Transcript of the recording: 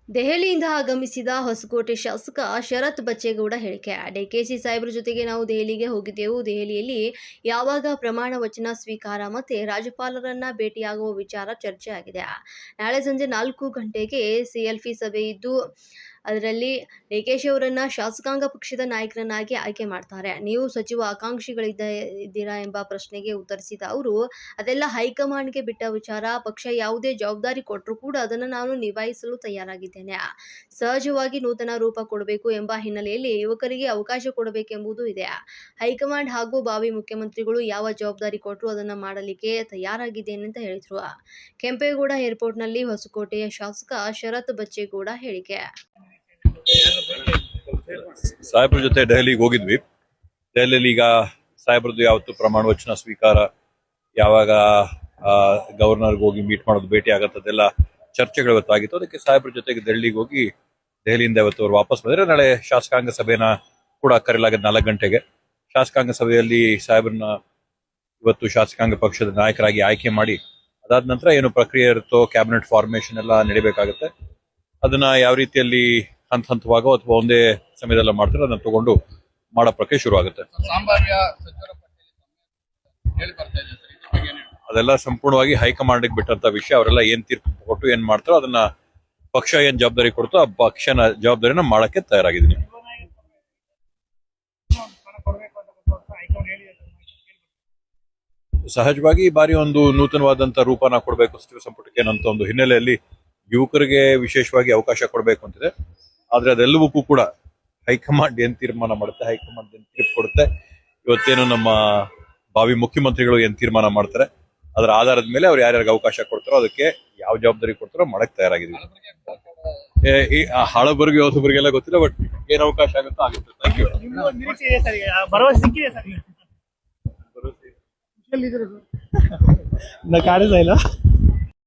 ದೆಹಲಿಯಿಂದ ಆಗಮಿಸಿದ ಹೊಸಕೋಟೆ ಶಾಸಕ ಶರತ್ ಬಚ್ಚೇಗೌಡ ಹೇಳಿಕೆ. ಡಿಕೆಶಿ ಸಾಹೇಬ್ರ ಜೊತೆಗೆ ನಾವು ದೆಹಲಿಗೆ ಹೋಗಿದ್ದೆವು. ದೆಹಲಿಯಲ್ಲಿ ಯಾವಾಗ ಪ್ರಮಾಣ ವಚನ ಸ್ವೀಕಾರ ಮತ್ತೆ ರಾಜ್ಯಪಾಲರನ್ನ ಭೇಟಿಯಾಗುವ ವಿಚಾರ ಚರ್ಚೆ ಆಗಿದೆ. ನಾಳೆ ಸಂಜೆ 4 ಗಂಟೆಗೆ ಸಿಎಲ್ಪಿ ಸಭೆ ಇದ್ದು ಅದರಲ್ಲಿ ಡಿಕೆಶಿ ಅವರನ್ನ ಶಾಸಕಾಂಗ ಪಕ್ಷದ ನಾಯಕರನ್ನಾಗಿ ಆಯ್ಕೆ ಮಾಡ್ತಾರೆ. ನೀವು ಸಚಿವ ಆಕಾಂಕ್ಷಿಗಳಿದ್ದೀರಾ ಎಂಬ ಪ್ರಶ್ನೆಗೆ ಉತ್ತರಿಸಿದ ಅವರು, ಅದೆಲ್ಲ ಹೈಕಮಾಂಡ್ಗೆ ಬಿಟ್ಟ ವಿಚಾರ. ಪಕ್ಷ ಯಾವುದೇ ಜವಾಬ್ದಾರಿ ಕೊಟ್ಟರೂ ಕೂಡ ಅದನ್ನು ನಾನು ನಿಭಾಯಿಸಲು ತಯಾರಾಗಿದ್ದೇನೆ. ಸಹಜವಾಗಿ ನೂತನ ರೂಪ ಕೊಡಬೇಕು ಎಂಬ ಹಿನ್ನೆಲೆಯಲ್ಲಿ ಯುವಕರಿಗೆ ಅವಕಾಶ ಕೊಡಬೇಕೆಂಬುದು ಇದೆ. ಹೈಕಮಾಂಡ್ ಹಾಗೂ ಭಾವಿ ಮುಖ್ಯಮಂತ್ರಿಗಳು ಯಾವ ಜವಾಬ್ದಾರಿ ಕೊಟ್ಟರೂ ಅದನ್ನು ಮಾಡಲಿಕ್ಕೆ ತಯಾರಾಗಿದ್ದೇನೆ ಅಂತ ಹೇಳಿದರು. ಕೆಂಪೇಗೌಡ ಏರ್ಪೋರ್ಟ್ನಲ್ಲಿ ಹೊಸಕೋಟೆಯ ಶಾಸಕ ಶರತ್ ಬಚ್ಚೇಗೌಡ ಹೇಳಿಕೆ. ಸಾಹೇಬ್ರ ಜೊತೆ ದೆಹಲಿಗೆ ಹೋಗಿದ್ವಿ. ದೆಹಲಿಯಲ್ಲಿ ಈಗ ಸಾಹೇಬ್ರದ್ದು ಯಾವತ್ತು ಪ್ರಮಾಣ ವಚನ ಸ್ವೀಕಾರ, ಯಾವಾಗ ಗವರ್ನರ್ಗೆ ಹೋಗಿ ಮೀಟ್ ಮಾಡೋದು, ಭೇಟಿ ಆಗತ್ತದೆಲ್ಲ ಚರ್ಚೆಗಳು ಇವತ್ತಾಗಿತ್ತು. ಅದಕ್ಕೆ ಸಾಹೇಬ್ರ ಜೊತೆಗೆ ದೆಹಲಿಗೆ ಹೋಗಿ ದೆಹಲಿಯಿಂದ ಇವತ್ತು ಅವ್ರು ವಾಪಸ್ ಬಂದರೆ ನಾಳೆ ಶಾಸಕಾಂಗ ಸಭೆನ ಕೂಡ ಕರೆಯಲಾಗಿದೆ 4 ಗಂಟೆಗೆ. ಶಾಸಕಾಂಗ ಸಭೆಯಲ್ಲಿ ಸಾಹೇಬ್ರನ್ನ ಇವತ್ತು ಶಾಸಕಾಂಗ ಪಕ್ಷದ ನಾಯಕರಾಗಿ ಆಯ್ಕೆ ಮಾಡಿ ಅದಾದ ನಂತರ ಏನು ಪ್ರಕ್ರಿಯೆ ಇರುತ್ತೋ ಕ್ಯಾಬಿನೆಟ್ ಫಾರ್ಮೇಷನ್ ಎಲ್ಲ ನಡಿಬೇಕಾಗುತ್ತೆ. ಅದನ್ನ ಯಾವ ರೀತಿಯಲ್ಲಿ ಹಂತವಾಗೋ ಅಥವಾ ಒಂದೇ ಸಮಯದಲ್ಲ ಮಾಡ್ತಾರೆ, ಅದನ್ನ ತಗೊಂಡು ಮಾಡೋ ಪ್ರಕ್ರಿಯೆ ಶುರು ಆಗುತ್ತೆ. ಅದೆಲ್ಲ ಸಂಪೂರ್ಣವಾಗಿ ಹೈಕಮಾಂಡ್ ಬಿಟ್ಟಂತ ವಿಷಯ. ಅವರೆಲ್ಲ ಏನ್ ತೀರ್ಪು ಕೊಟ್ಟು ಏನ್ ಮಾಡ್ತಾರೋ ಅದನ್ನ ಪಕ್ಷ ಏನ್ ಜವಾಬ್ದಾರಿ ಕೊಡ್ತೋ ಆ ಪಕ್ಷನ ಜವಾಬ್ದಾರಿನ ಮಾಡಕ್ಕೆ ತಯಾರಾಗಿದ್ದೀನಿ. ಸಹಜವಾಗಿ ಈ ಬಾರಿ ಒಂದು ನೂತನವಾದಂತ ರೂಪನ ಕೊಡಬೇಕು ಸಚಿವ ಸಂಪುಟಕ್ಕೆ ಅನ್ನೋ ಒಂದು ಹಿನ್ನೆಲೆಯಲ್ಲಿ ಯುವಕರಿಗೆ ವಿಶೇಷವಾಗಿ ಅವಕಾಶ ಕೊಡಬೇಕು ಅಂತಿದೆ. ಆದ್ರೆ ಅದೆಲ್ಲವಕ್ಕೂ ಕೂಡ ಹೈಕಮಾಂಡ್ ಏನ್ ತೀರ್ಮಾನ ಮಾಡುತ್ತೆ, ಹೈಕಮಾಂಡ್ ಏನ್ ತೀರ್ಪು ಕೊಡುತ್ತೆ, ಇವತ್ತೇನು ನಮ್ಮ ಭಾವಿ ಮುಖ್ಯಮಂತ್ರಿಗಳು ಏನ್ ತೀರ್ಮಾನ ಮಾಡ್ತಾರೆ ಅದರ ಆಧಾರದ ಮೇಲೆ ಅವ್ರು ಯಾರ್ಯಾರಿಗೆ ಅವಕಾಶ ಕೊಡ್ತಾರೋ ಅದಕ್ಕೆ ಯಾವ ಜವಾಬ್ದಾರಿ ಕೊಡ್ತಾರೋ ಮಾಡಕ್ ತಯಾರಾಗಿದ್ದೀವಿ. ಈ ಹಳಬರ್ಗೆ ಹೊಸಬರಿಗೆಲ್ಲ ಗೊತ್ತಿಲ್ಲ, ಬಟ್ ಏನ್ ಅವಕಾಶ ಆಗುತ್ತೋ ಆಗುತ್ತೆ. Thank you.